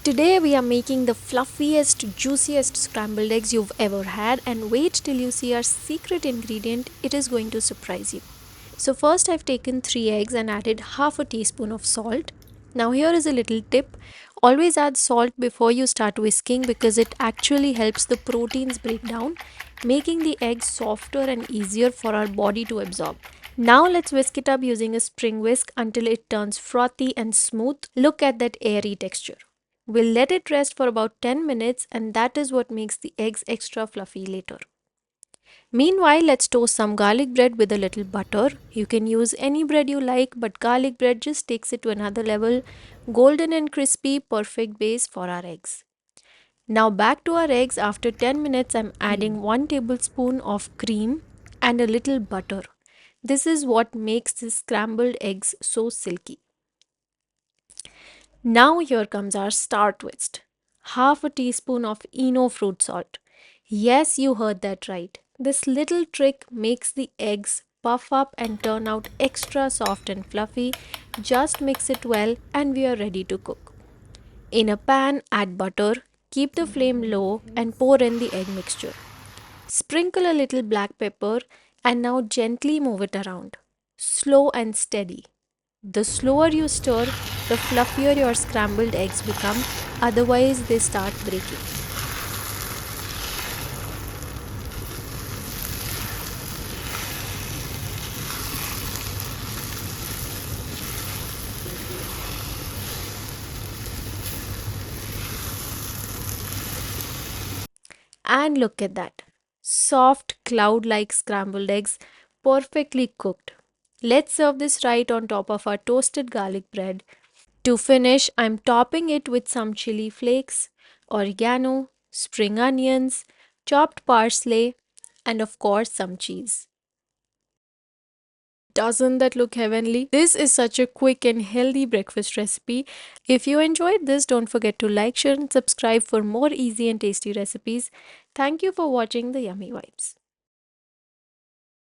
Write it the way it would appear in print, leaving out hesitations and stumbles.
Today we are making the fluffiest, juiciest scrambled eggs you've ever had, and wait till you see our secret ingredient, it is going to surprise you. So first I've taken 3 eggs and added half a teaspoon of salt. Now here is a little tip. Always add salt before you start whisking because it actually helps the proteins break down, making the eggs softer and easier for our body to absorb. Now let's whisk it up using a spring whisk until it turns frothy and smooth. Look at that airy texture. We'll let it rest for about 10 minutes, and that is what makes the eggs extra fluffy later. Meanwhile, let's toast some garlic bread with a little butter. You can use any bread you like, but garlic bread just takes it to another level. Golden and crispy, perfect base for our eggs. Now back to our eggs. After 10 minutes, I'm adding 1 tablespoon of cream and a little butter. This is what makes the scrambled eggs so silky. Now here comes our star twist. Half a teaspoon of Eno fruit salt. Yes, you heard that right. This little trick makes the eggs puff up and turn out extra soft and fluffy. Just mix it well and we are ready to cook. In a pan, add butter, keep the flame low and pour in the egg mixture. Sprinkle a little black pepper and now gently move it around. Slow and steady. The slower you stir, the fluffier your scrambled eggs become, otherwise they start breaking. And look at that. Soft, cloud-like scrambled eggs, perfectly cooked. Let's serve this right on top of our toasted garlic bread. To finish, I'm topping it with some chili flakes, oregano, spring onions, chopped parsley, and of course some cheese. Doesn't that look heavenly? This is such a quick and healthy breakfast recipe. If you enjoyed this, don't forget to like, share, and subscribe for more easy and tasty recipes. Thank you for watching the Yummy Vibes.